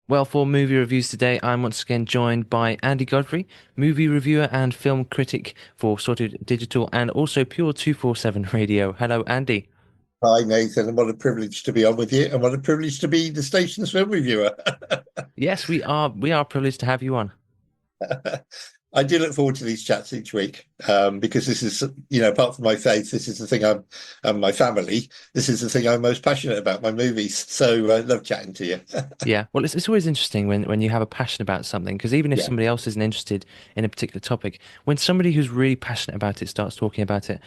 Well, for movie reviews today, I'm once again joined by Andy Godfrey, movie reviewer and film critic for Sorted Digital and also Pure 247 Radio. Hello, Andy. Hi, Nathan, and what a privilege to be on with you, and what a privilege to be the station's film reviewer. Yes, we are privileged to have you on. I do look forward to these chats each week because this is, apart from my faith, this is the thing and my family, this is the thing I'm most passionate about, my movies. So I love chatting to you. Yeah, well, it's always interesting when you have a passion about something, because even if Yeah. somebody else isn't interested in a particular topic, when somebody who's really passionate about it starts talking about it,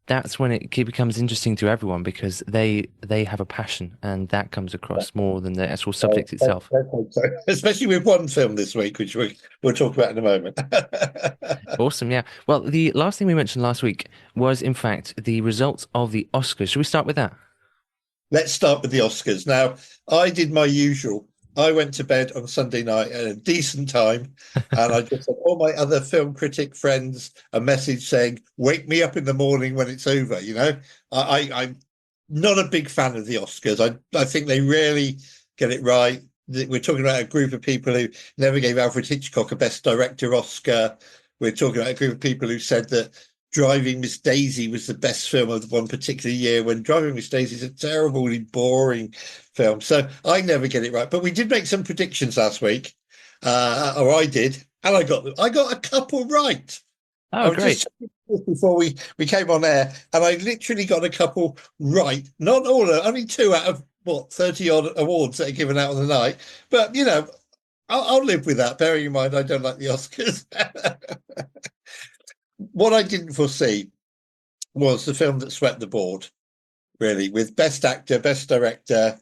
that's when it becomes interesting to everyone because they have a passion and that comes across more than the actual subject itself. So, especially with one film this week, which we'll talk about in a moment. Awesome, yeah. Well, the last thing we mentioned last week was, in fact, the results of the Oscars. Should we start with that? Let's start with the Oscars. Now, I did my usual. I went to bed on Sunday night at a decent time, and I just sent all my other film critic friends a message saying, "Wake me up in the morning when it's over." I'm not a big fan of the Oscars. I think they rarely get it right. We're talking about a group of people who never gave Alfred Hitchcock a Best Director Oscar. We're talking about a group of people who said that Driving Miss Daisy was the best film of one particular year, when Driving Miss Daisy is a terribly boring film. So I never get it right. But we did make some predictions last week, or I did, and I got a couple right. I Oh, was just great. checking this before we came on air, and I literally got a couple right. Not all of, only two out of what 30 odd awards that are given out on the night. But I'll live with that. Bearing in mind, I don't like the Oscars. What I didn't foresee was the film that swept the board, really, with Best Actor, Best Director,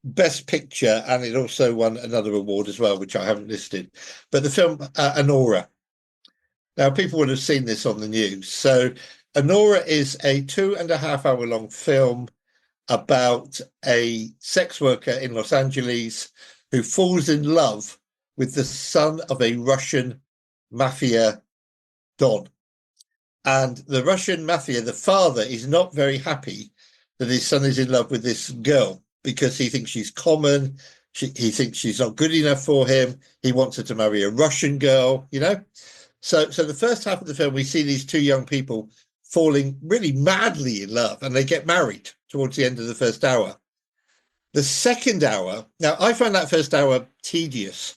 Best Picture, and it also won another award as well, which I haven't listed. But the film Anora. Now, people would have seen this on the news. So, Anora is a 2.5 hour long film about a sex worker in Los Angeles who falls in love with the son of a Russian mafia don. And the Russian mafia, the father, is not very happy that his son is in love with this girl because he thinks she's common. He thinks she's not good enough for him. He wants her to marry a Russian girl. So the first half of the film, we see these two young people falling really madly in love, and they get married towards the end of the first hour. The second hour, now I found that first hour tedious.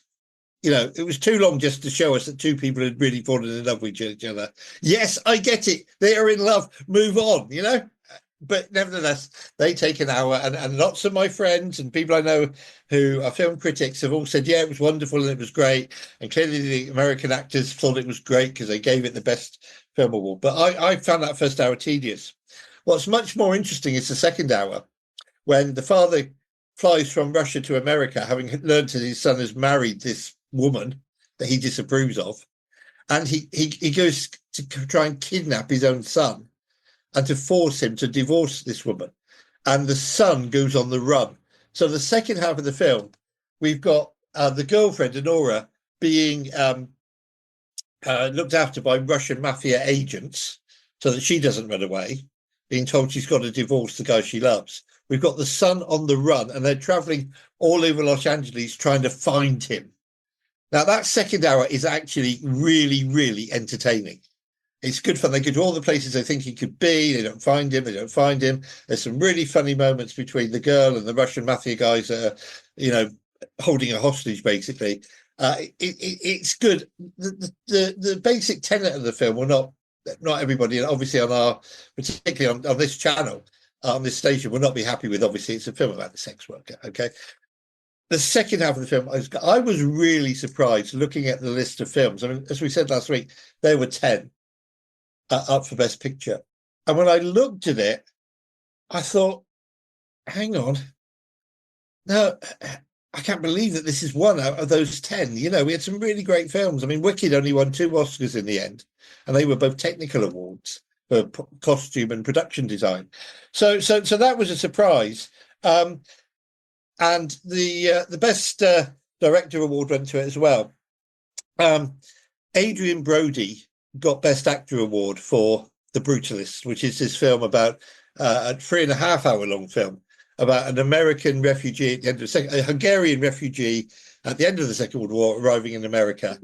It was too long just to show us that two people had really fallen in love with each other. Yes, I get it. They are in love. Move on. But nevertheless, they take an hour, and lots of my friends and people I know who are film critics have all said, yeah, it was wonderful and it was great. And clearly the American actors thought it was great because they gave it the best film award. But I found that first hour tedious. What's much more interesting is the second hour, when the father flies from Russia to America, having learned that his son has married this woman that he disapproves of, and he goes to try and kidnap his own son and to force him to divorce this woman. And the son goes on the run. So the second half of the film, we've got the girlfriend, Honora, being looked after by Russian mafia agents so that she doesn't run away, being told she's got to divorce the guy she loves. We've got the son on the run, and they're traveling all over Los Angeles trying to find him. Now, that second hour is actually really, really entertaining. It's good fun. They go to all the places they think he could be. They don't find him. They don't find him. There's some really funny moments between the girl and the Russian mafia guys that are, holding a hostage, basically. It's good. The basic tenet of the film will not everybody, and obviously particularly on this channel, on this station, will not be happy with. Obviously, it's a film about the sex worker. Okay. The second half of the film, I was really surprised looking at the list of films. I mean, as we said last week, there were 10 up for Best Picture. And when I looked at it, I thought, hang on. No, I can't believe that this is one out of those 10. We had some really great films. I mean, Wicked only won 2 Oscars in the end, and they were both technical awards for costume and production design. So that was a surprise. And the Best Director award went to it as well. Adrian Brody got Best Actor award for The Brutalist, which is this film about a 3.5 hour long film about an American refugee at the end of the a Hungarian refugee at the end of the Second World War arriving in America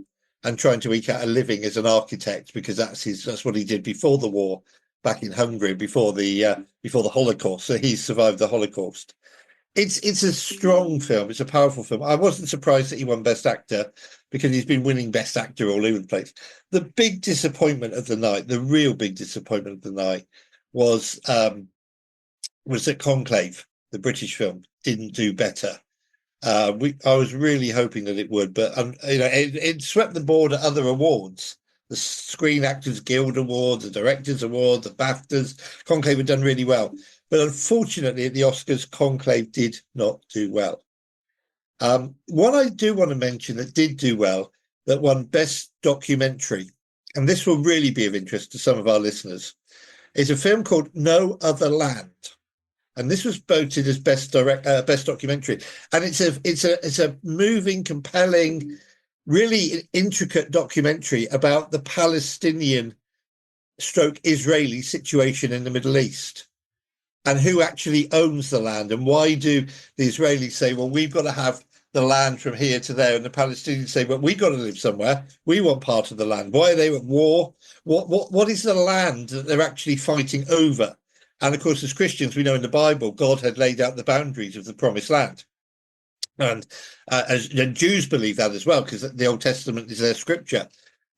and trying to eke out a living as an architect, because that's what he did before the war back in Hungary, before the Holocaust. So he survived the Holocaust. It's a strong film. It's a powerful film. I wasn't surprised that he won Best Actor, because he's been winning Best Actor all over the place. The big disappointment of the night, the real big disappointment of the night, was that Conclave, the British film, didn't do better. I was really hoping that it would, but it swept the board at other awards, the Screen Actors Guild Award, the Directors Award, the BAFTAs. Conclave had done really well, but unfortunately at the Oscars, Conclave did not do well. One I do want to mention that did do well, that won Best Documentary, and this will really be of interest to some of our listeners, is a film called No Other Land. And this was voted as best documentary, and it's a moving, compelling, really intricate documentary about the Palestinian stroke Israeli situation in the Middle East, and who actually owns the land, and why do the Israelis say, well, we've got to have the land from here to there, and the Palestinians say, well, we've got to live somewhere, we want part of the land. Why are they at war? What is the land that they're actually fighting over? And of course, as Christians, we know in the Bible, God had laid out the boundaries of the promised land. And as Jews believe that as well, because the Old Testament is their scripture.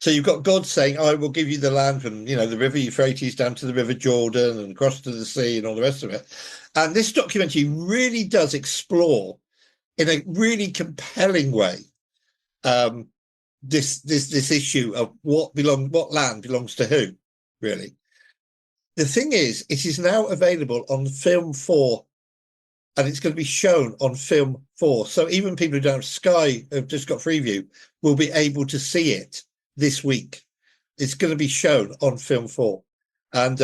So you've got God saying, I will give you the land from, the river Euphrates down to the river Jordan and across to the sea and all the rest of it. And this documentary really does explore in a really compelling way this issue of what land belongs to who, really. The thing is, it is now available on Film 4, and it's going to be shown on Film 4. So even people who don't have Sky, have just got Freeview, will be able to see it this week. It's going to be shown on Film 4. And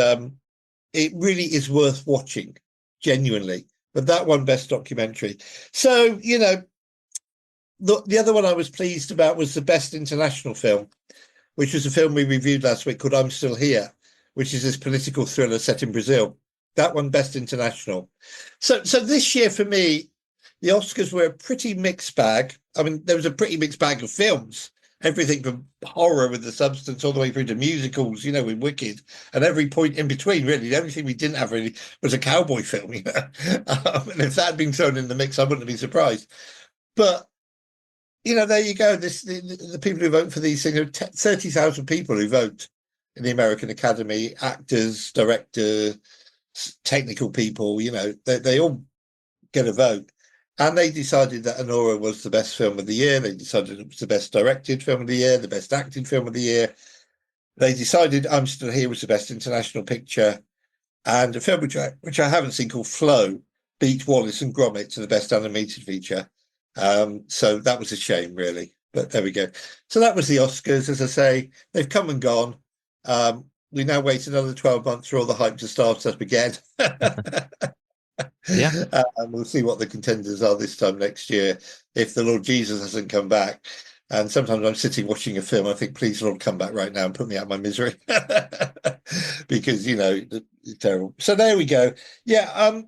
it really is worth watching, genuinely. But that one, Best Documentary. So, the other one I was pleased about was the Best International Film, which was a film we reviewed last week called I'm Still Here, which is this political thriller set in Brazil. That one, Best International. So this year for me, the Oscars were a pretty mixed bag. I mean, there was a pretty mixed bag of films, everything from horror with The Substance all the way through to musicals, with Wicked, and every point in between, really. The only thing we didn't have really was a cowboy film, and if that had been thrown in the mix, I wouldn't have been surprised. But, there you go. The people who vote for these things are 30,000 people who vote in the American Academy, actors, directors, technical people, they all get a vote. And they decided that Anora was the best film of the year. They decided it was the best directed film of the year, the best acted film of the year. They decided I'm Still Here was the best international picture. And a film which I haven't seen called Flow beat Wallace and Gromit to the best animated feature. So that was a shame, really. But there we go. So that was the Oscars. As I say, they've come and gone. We now wait another 12 months for all the hype to start up again. Yeah. And we'll see what the contenders are this time next year if the Lord Jesus hasn't come back. And sometimes I'm sitting watching a film, I think, please, Lord, come back right now and put me out of my misery. Because, it's terrible. So there we go. Yeah,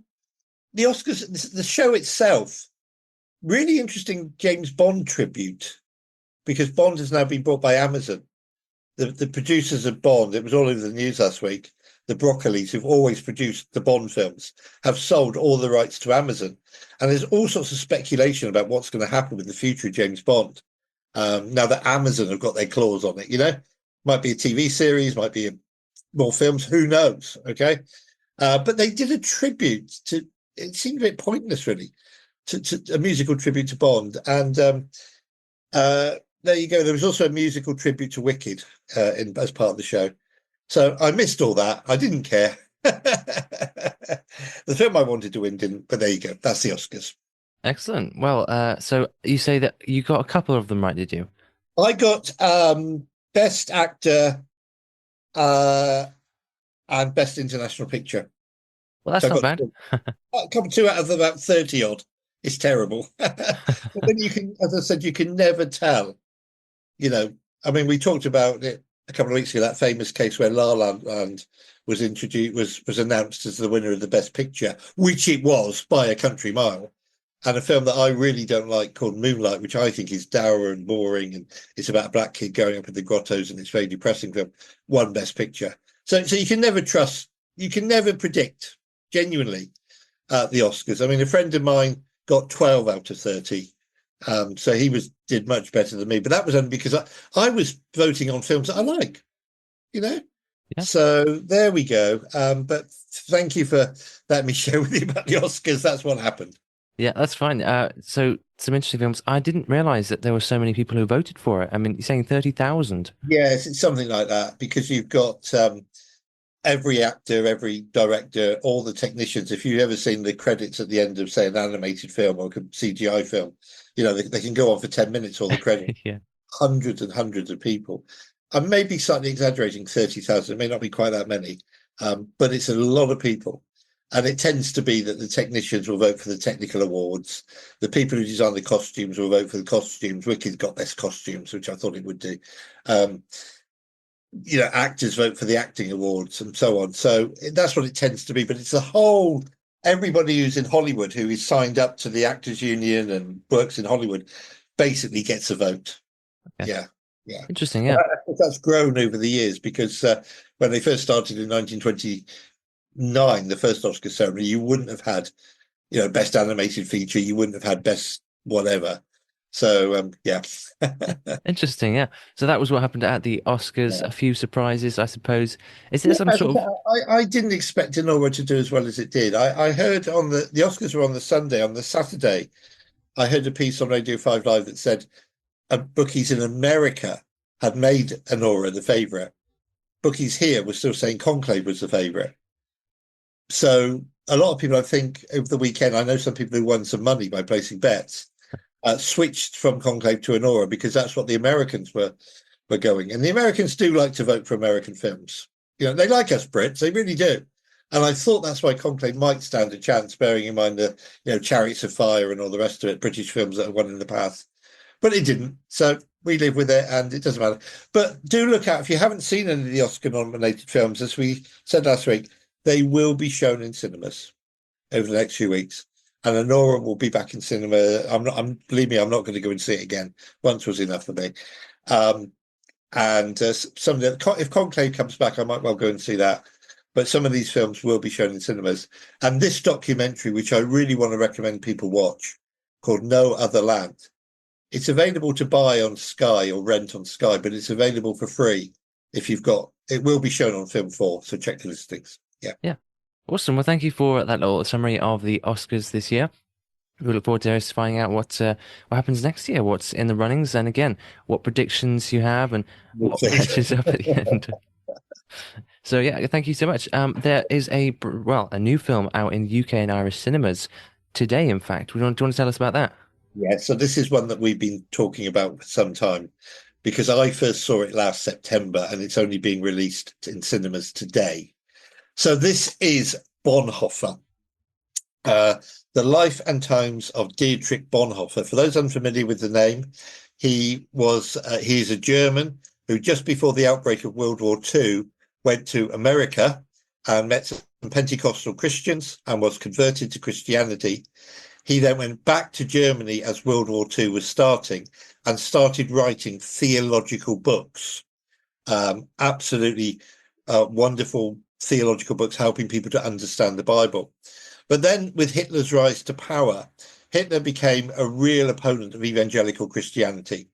the Oscars, the show itself, really interesting James Bond tribute, because Bond has now been bought by Amazon. The producers of Bond, it was all over the news last week, the Broccolis, who've always produced the Bond films, have sold all the rights to Amazon. And there's all sorts of speculation about what's going to happen with the future of James Bond. Now that Amazon have got their claws on it, might be a TV series, might be more films, who knows? Okay. But they did a tribute to, it seemed a bit pointless, really, to a musical tribute to Bond. And there you go. There was also a musical tribute to Wicked as part of the show. So I missed all that. I didn't care. The film I wanted to win didn't, but there you go. That's the Oscars. Excellent. Well, so you say that you got a couple of them right, did you? I got Best Actor and Best International Picture. Well, that's So not bad. a couple, two out of about 30 odd. It's terrible. But then you can, as I said, you can never tell. I mean, we talked about it a couple of weeks ago, that famous case where La La Land was introduced, was announced as the winner of the Best Picture, which it was by a country mile. And a film that I really don't like called Moonlight, which I think is dour and boring, and it's about a black kid going up in the grottos, and it's a very depressing film, won Best Picture. So you can never trust, you can never predict genuinely the Oscars. I mean, a friend of mine got 12 out of 30. So he did much better than me, but that was only because I was voting on films that I like, you know. Yeah. So there we go. But thank you for letting me share with you about the Oscars. That's what happened. Yeah, that's fine. So some interesting films. I didn't realize that there were so many people who voted for it. I mean, you're saying 30,000. Yes, it's something like that because you've got every actor, every director, all the technicians. If you've ever seen the credits at the end of, say, an animated film or a CGI film, you know, they can go on for 10 minutes, all the credits. Yeah. Hundreds and hundreds of people. I may be slightly exaggerating 30,000. It may not be quite that many, but it's a lot of people. And it tends to be that the technicians will vote for the technical awards. The people who design the costumes will vote for the costumes. Wicked's got best costumes, which I thought it would do. You know, actors vote for the acting awards and so on. So that's what it tends to be. But it's the whole, everybody who's in Hollywood who is signed up to the Actors Union and works in Hollywood basically gets a vote. Okay. Yeah. Yeah. Interesting. Yeah. That's grown over the years because when they first started in 1929, the first Oscar ceremony, you wouldn't have had, you know, best animated feature, you wouldn't have had best whatever. So yeah. Interesting. Yeah. So that was what happened at the Oscars. Yeah. A few surprises, I suppose. Is there Yeah, some sort of I didn't expect Anora to do as well as it did. I heard on the Oscars were on the Sunday. On the Saturday, I heard a piece on Radio 5 Live that said bookies in America had made Anora the favourite. Bookies here were still saying Conclave was the favourite. So a lot of people, I think, over the weekend, I know some people who won some money by placing bets, switched from Conclave to Anora because that's what the Americans were going. And the Americans do like to vote for American films. You know, they like us Brits, they really do. And I thought that's why Conclave might stand a chance, bearing in mind the, you know, Chariots of Fire and all the rest of it, British films that have won in the past. But it didn't. So we live with it and it doesn't matter. But do look out, if you haven't seen any of the Oscar nominated films, as we said last week, they will be shown in cinemas over the next few weeks. And Anora will be back in cinema. Believe me, I'm not going to go and see it again. Once was enough for me. And some of the, if Conclave comes back, I might well go and see that. But some of these films will be shown in cinemas. And this documentary, which I really want to recommend people watch, called No Other Land, it's available to buy on Sky or rent on Sky, but it's available for free if you've got. It will be shown on Film 4, so check the listings. Yeah. yeah. Awesome. Well, thank you for that little summary of the Oscars this year. We look forward to finding out what happens next year, what's in the runnings, and again, what predictions you have and We'll what see. matches up at the end. So yeah, thank you so much. There is a new film out in UK and Irish cinemas today. In fact, do you want to tell us about that? Yeah, so this is one that we've been talking about for some time because I first saw it last September and it's only being released in cinemas today. So this is Bonhoeffer, the life and times of Dietrich Bonhoeffer. For those unfamiliar with the name, he's a German who just before the outbreak of World War II went to America and met some Pentecostal Christians and was converted to Christianity. He then went back to Germany as World War II was starting and started writing theological books. Absolutely wonderful theological books helping people to understand the Bible. But then with Hitler's rise to power, Hitler became a real opponent of evangelical Christianity.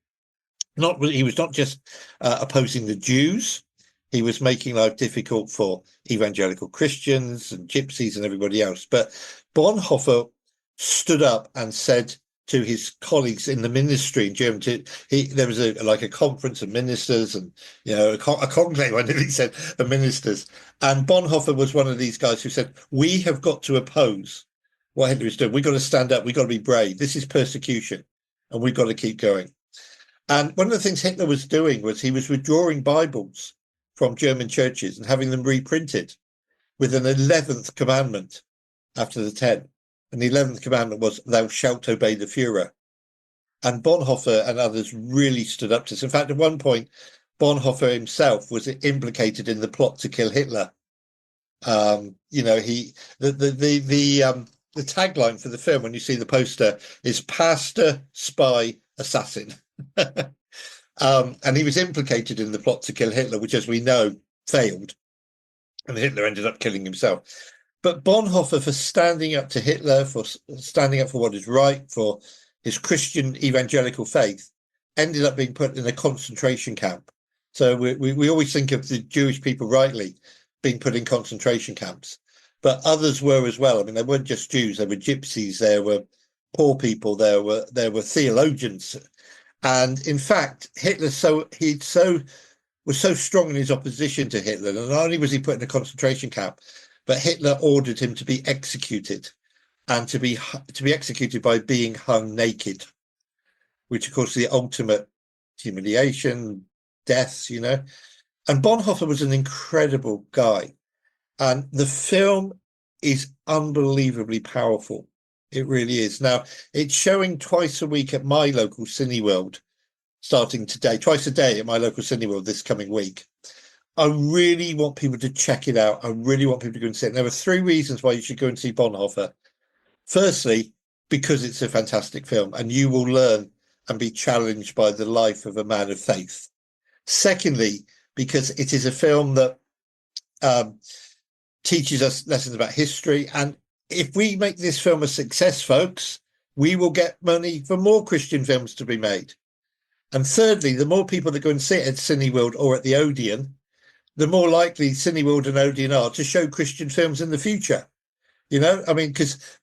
He was not just opposing the Jews, he was making life difficult for evangelical Christians and gypsies and everybody else. But Bonhoeffer stood up and said to his colleagues in the ministry in Germany, there was a conference of ministers and, you know, a conclave, I nearly said, of ministers. And Bonhoeffer was one of these guys who said, we have got to oppose what Hitler is doing. We've got to stand up. We've got to be brave. This is persecution and we've got to keep going. And one of the things Hitler was doing was he was withdrawing Bibles from German churches and having them reprinted with an 11th commandment after the 10. And the 11th commandment was, thou shalt obey the Führer. And Bonhoeffer and others really stood up to this. In fact, at one point, Bonhoeffer himself was implicated in the plot to kill Hitler. He the tagline for the film, when you see the poster, is "Pastor, Spy, Assassin." And he was implicated in the plot to kill Hitler, which, as we know, failed, and Hitler ended up killing himself. But Bonhoeffer, for standing up to Hitler, for standing up for what is right, for his Christian evangelical faith, ended up being put in a concentration camp. So we always think of the Jewish people rightly being put in concentration camps, but others were as well. I mean, they weren't just Jews; they were gypsies, there were poor people, there were theologians, and in fact, Hitler was so strong in his opposition to Hitler, and not only was he put in a concentration camp, but Hitler ordered him to be executed, and to be executed by being hung naked, which, of course, is the ultimate humiliation, death, And Bonhoeffer was an incredible guy, and the film is unbelievably powerful. It really is. Now, it's showing twice a week at my local Cineworld, starting today, twice a day at my local Cineworld this coming week. I really want people to check it out. I really want people to go and see it. There are three reasons why you should go and see Bonhoeffer. Firstly, because it's a fantastic film and you will learn and be challenged by the life of a man of faith. Secondly, because it is a film that teaches us lessons about history. And if we make this film a success, folks, we will get money for more Christian films to be made. And thirdly, the more people that go and see it at Cineworld or at the Odeon, the more likely Cineworld and Odeon are to show Christian films in the future. I mean, because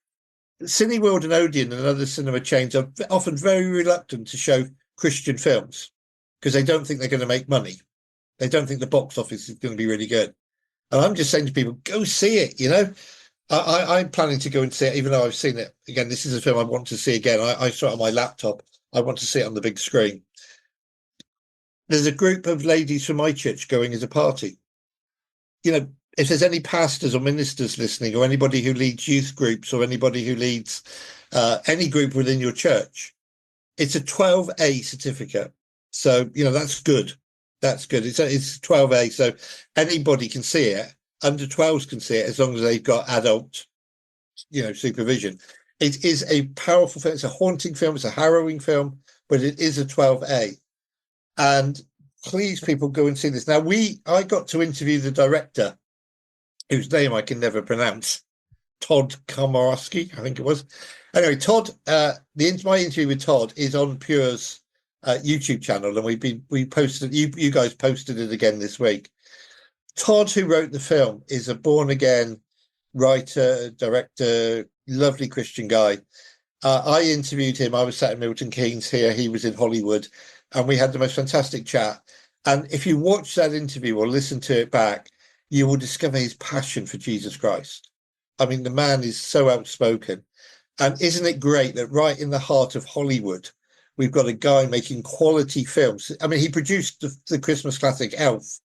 Cineworld and Odeon and other cinema chains are often very reluctant to show Christian films because they don't think they're going to make money. They don't think the box office is going to be really good. And I'm just saying to people, go see it. I'm planning to go and see it, even though I've seen it. Again, this is a film I want to see again. I saw it on my laptop. I want to see it on the big screen. There's a group of ladies from my church going as a party. If there's any pastors or ministers listening, or anybody who leads youth groups, or anybody who leads any group within your church, it's a 12A certificate. So, that's good. That's good. It's 12A. So anybody can see it. Under 12s can see it as long as they've got adult, supervision. It is a powerful film. It's a haunting film. It's a harrowing film, but it is a 12A. And please, people, go and see this. Now, I got to interview the director, whose name I can never pronounce, Todd Komorowski, I think it was. Anyway, Todd, my interview with Todd is on Pure's YouTube channel, and we posted, you guys posted it again this week. Todd, who wrote the film, is a born-again writer, director, lovely Christian guy. I interviewed him. I was sat in Milton Keynes here. He was in Hollywood, and we had the most fantastic chat. And if you watch that interview or listen to it back, you will discover his passion for Jesus Christ. I mean, the man is so outspoken. And isn't it great that right in the heart of Hollywood, we've got a guy making quality films? I mean, he produced the Christmas classic Elf,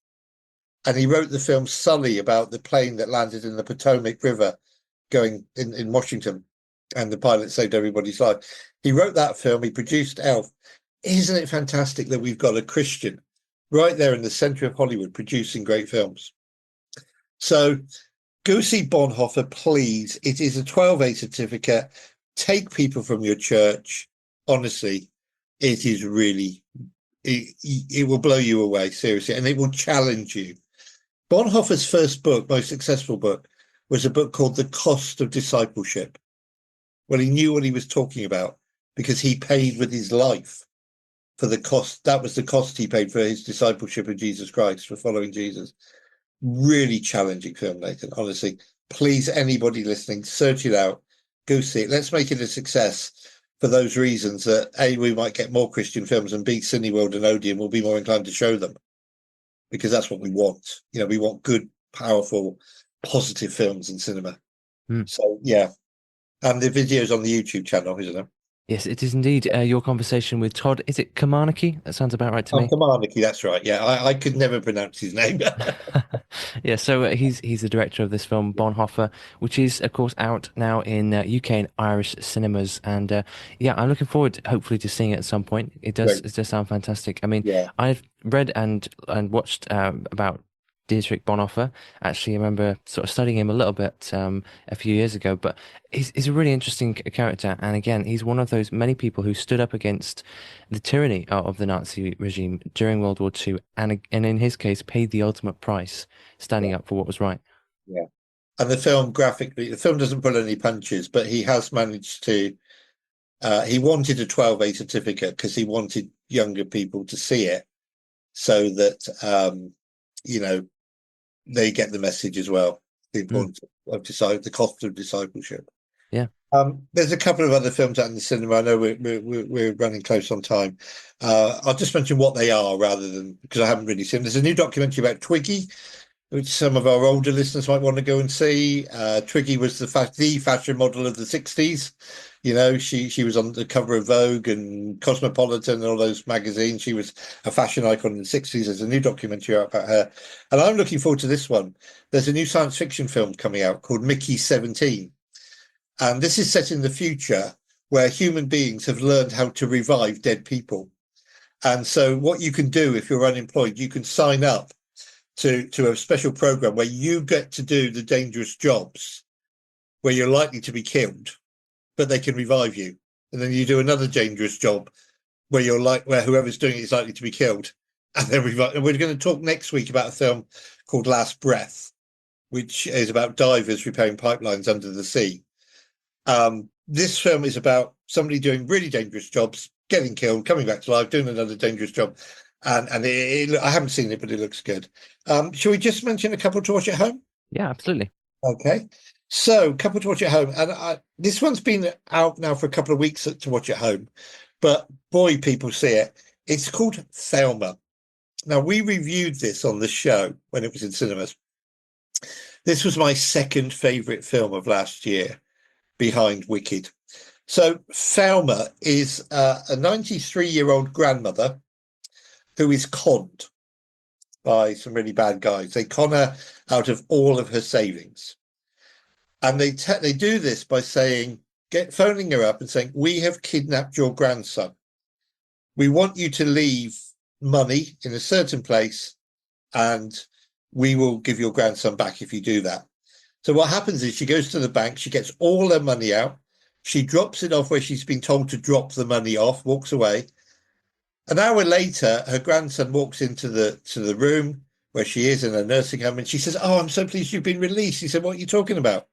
and he wrote the film Sully, about the plane that landed in the Potomac River going in Washington, and the pilot saved everybody's life. He wrote that film. He produced Elf. Isn't it fantastic that we've got a Christian right there in the center of Hollywood producing great films? So go see Bonhoeffer, please. It is a 12A certificate. Take people from your church. Honestly, it is really, it will blow you away, seriously, and it will challenge you. Bonhoeffer's first book, most successful book, was a book called The Cost of Discipleship. Well, he knew what he was talking about because he paid with his life for the cost. That was the cost he paid for his discipleship of Jesus Christ, for following Jesus. Really challenging film, Nathan. Honestly, please, anybody listening, search it out, go see it. Let's make it a success for those reasons that A, we might get more Christian films, and B, Cineworld and Odeon will be more inclined to show them, because that's what we want. We want good, powerful, positive films in cinema. So, yeah. And the video's on the YouTube channel, isn't it? Yes, it is indeed your conversation with Todd. Is it Kamanaki? That sounds about right to Oh, me. Komarnicki, that's right. Yeah, I could never pronounce his name. Yeah, so he's the director of this film Bonhoeffer, which is of course out now in UK and Irish cinemas, and yeah, I'm looking forward, hopefully, to seeing it at some point. Great. It does sound fantastic. I mean, Yeah. I've read and watched about Dietrich Bonhoeffer. Actually, I remember sort of studying him a little bit a few years ago, but he's a really interesting character, and again, he's one of those many people who stood up against the tyranny of the Nazi regime during World War II, and in his case, paid the ultimate price standing Yeah. up for what was right. Yeah. And the film graphically, the film doesn't pull any punches, but he has managed to. He wanted a 12A certificate because he wanted younger people to see it, so that you know they get the message as well. The Mm, importance of the cost of discipleship. yeah. There's a couple of other films out in the cinema. I know we're running close on time. I'll just mention what they are rather than because I haven't really seen. There's a new documentary about Twiggy, which some of our older listeners might want to go and see. Twiggy was the fashion model of the 60s. You know, she was on the cover of Vogue and Cosmopolitan and all those magazines. She was a fashion icon in the 60s. There's a new documentary out about her. And I'm looking forward to this one. There's a new science fiction film coming out called Mickey 17. And this is set in the future where human beings have learned how to revive dead people. And so what you can do if you're unemployed, you can sign up to a special program where you get to do the dangerous jobs where you're likely to be killed, but they can revive you. And then you do another dangerous job where where whoever's doing it is likely to be killed. And then revive. And we're going to talk next week about a film called Last Breath, which is about divers repairing pipelines under the sea. This film is about somebody doing really dangerous jobs, getting killed, coming back to life, doing another dangerous job. I haven't seen it, but it looks good. Shall we just mention a couple to watch at home? Yeah, absolutely. Okay. So, couple to watch at home. And this one's been out now for a couple of weeks to watch at home. But boy, people see it. It's called Thelma. Now, we reviewed this on the show when it was in cinemas. This was my second favourite film of last year, behind Wicked. So Thelma is a 93-year-old grandmother who is conned by some really bad guys. They con her out of all of her savings, and they do this by phoning her up and saying, "We have kidnapped your grandson. We want you to leave money in a certain place, and we will give your grandson back if you do that." So what happens is she goes to the bank, she gets all her money out, she drops it off where she's been told to drop the money off, walks away. An hour later, her grandson walks into the room where she is in a nursing home, and she says, "Oh, I'm so pleased you've been released." He said, "What are you talking about?"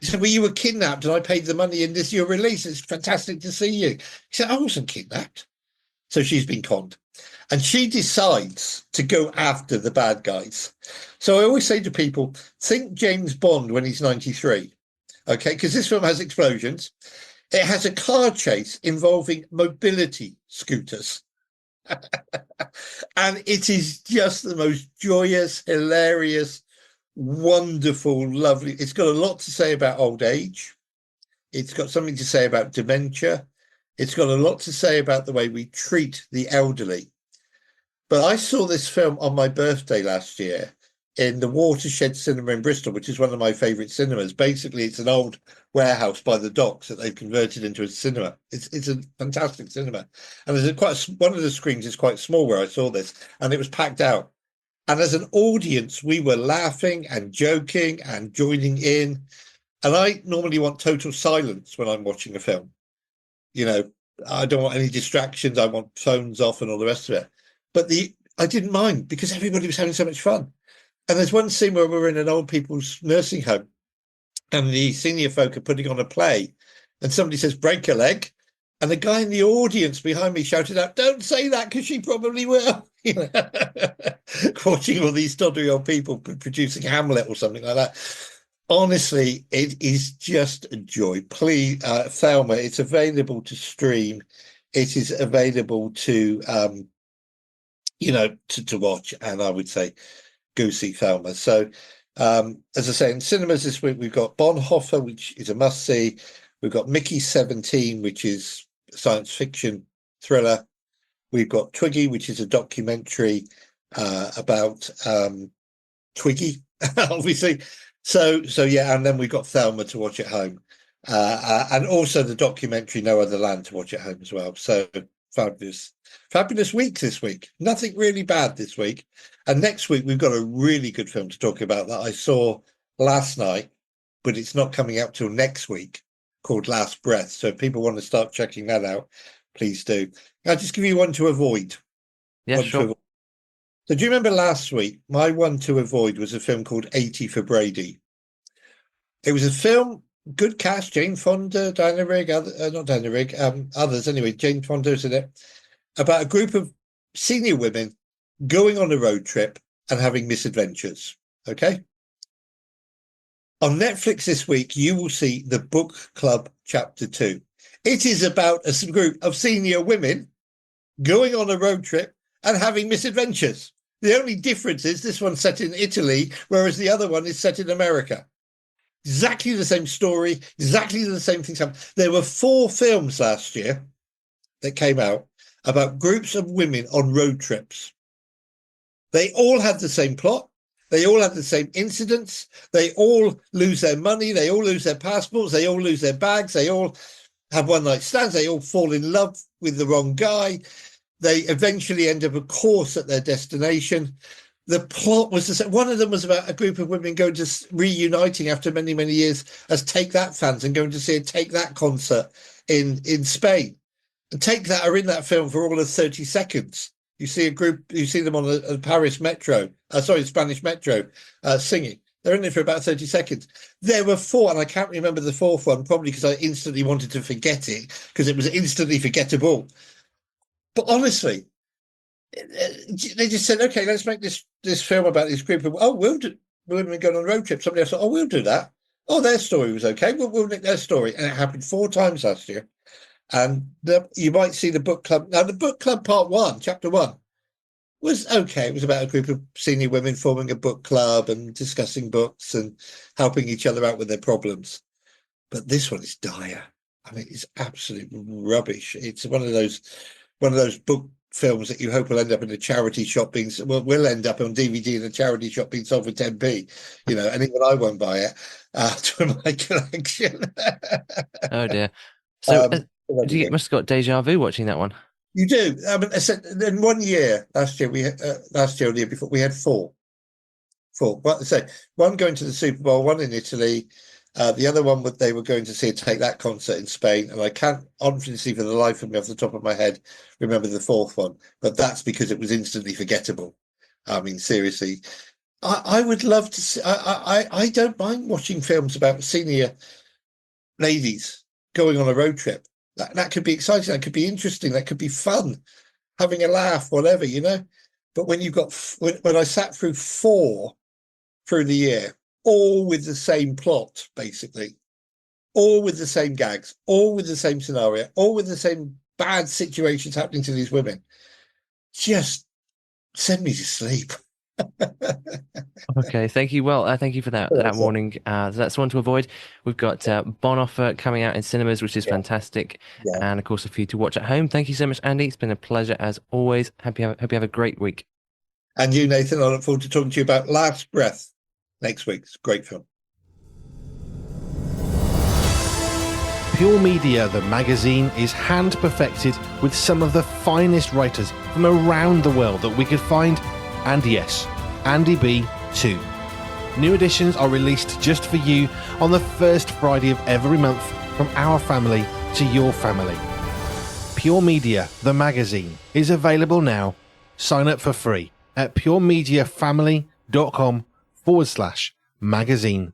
He said, "Well, you were kidnapped and I paid the money in this, your release. It's fantastic to see you." He said, "I wasn't kidnapped." So she's been conned. And she decides to go after the bad guys. So I always say to people, think James Bond when he's 93. Okay, because this film has explosions. It has a car chase involving mobility scooters. And it is just the most joyous, hilarious, wonderful, lovely. It's got a lot to say about old age. It's got something to say about dementia. It's got a lot to say about the way we treat the elderly. But I saw this film on my birthday last year in the Watershed Cinema in Bristol, which is one of my favourite cinemas. Basically, it's an old warehouse by the docks that they've converted into a cinema. It's a fantastic cinema, and one of the screens is quite small where I saw this, and it was packed out. And as an audience, we were laughing and joking and joining in. And I normally want total silence when I'm watching a film. You know, I don't want any distractions. I want phones off and all the rest of it. But I didn't mind because everybody was having so much fun. And there's one scene where we're in an old people's nursing home and the senior folk are putting on a play and somebody says, "Break a leg." And the guy in the audience behind me shouted out, "Don't say that because she probably will." Watching all these toddy old people producing Hamlet or something like that. Honestly, it is just a joy. Please, Thelma, it's available to stream. It is available to watch. And I would say go see Thelma. So, as I say, in cinemas this week, we've got Bonhoeffer, which is a must see. We've got Mickey 17, which is science fiction thriller. We've got Twiggy, which is a documentary about Twiggy, obviously. So yeah, and then we've got Thelma to watch at home, and also the documentary No Other Land to watch at home as well. So fabulous week this week. Nothing really bad this week. And next week we've got a really good film to talk about that I saw last night, but it's not coming out till next week, called Last Breath. So if people want to start checking that out, please do. I'll just give you one to avoid. Yeah, sure. So do you remember last week, my one to avoid was a film called 80 for Brady. It was a film, good cast, Jane Fonda, Diana Rigg, not Diana Rigg, others anyway, Jane Fonda's in it, about a group of senior women going on a road trip and having misadventures, okay? On Netflix this week, you will see The Book Club Chapter 2. It is about a group of senior women going on a road trip and having misadventures. The only difference is this one's set in Italy, whereas the other one is set in America. Exactly the same story, exactly the same things happen. There were 4 films last year that came out about groups of women on road trips. They all had the same plot. They all had the same incidents. They all lose their money. They all lose their passports. They all lose their bags. They all have one-night stands. They all fall in love with the wrong guy. They eventually end up, of course, at their destination. The plot was the same. One of them was about a group of women going to reuniting after many, many years as Take That fans and going to see a Take That concert in Spain. And Take That are in that film for all of 30 seconds. You see a group, you see them on the Paris metro, Spanish metro, singing. They're in it for about 30 seconds. There were 4, and I can't remember the 4th one, probably because I instantly wanted to forget it, because it was instantly forgettable. But honestly, they just said, okay, let's make this film about this group of, we'll do women going on a road trip. Somebody else thought, we'll do that. Oh, their story was okay. We'll nick their story. And it happened 4 times last year. And you might see the book club. Now, the book club part 1, chapter 1, was okay. It was about a group of senior women forming a book club and discussing books and helping each other out with their problems. But this one is dire. I mean, it's absolute rubbish. It's one of those book films that you hope will end up in a charity shop will end up on DVD in a charity shop being sold for 10p, and even I won't buy it to my collection. Oh dear. So you must have got deja vu watching that one. You do. I mean, I said in 1 year, last year or the year before, we had 4. Well, I say one going to the Super Bowl, one in Italy. The other one, they were going to see a Take That concert in Spain, and I can't honestly, for the life of me, off the top of my head, remember the 4th one. But that's because it was instantly forgettable. I mean, seriously, I would love to see. I don't mind watching films about senior ladies going on a road trip. That could be exciting. That could be interesting. That could be fun, having a laugh, whatever, But when you've got when I sat through 4 through the year, all with the same plot, basically, all with the same gags, all with the same scenario, all with the same bad situations happening to these women, just send me to sleep. Okay, thank you. Well, thank you for that warning. That's one to avoid. We've got Bonhoeffer coming out in cinemas, which is fantastic, and of course a few to watch at home. Thank you so much, Andy. It's been a pleasure as always. Hope you have a great week. And you, Nathan, I look forward to talking to you about Last Breath next week. It's a great film. Pure Media, the magazine, is hand perfected with some of the finest writers from around the world that we could find. And yes, Andy B too. New editions are released just for you on the first Friday of every month, from our family to your family. Pure Media, the magazine, is available now. Sign up for free at puremediafamily.com/magazine.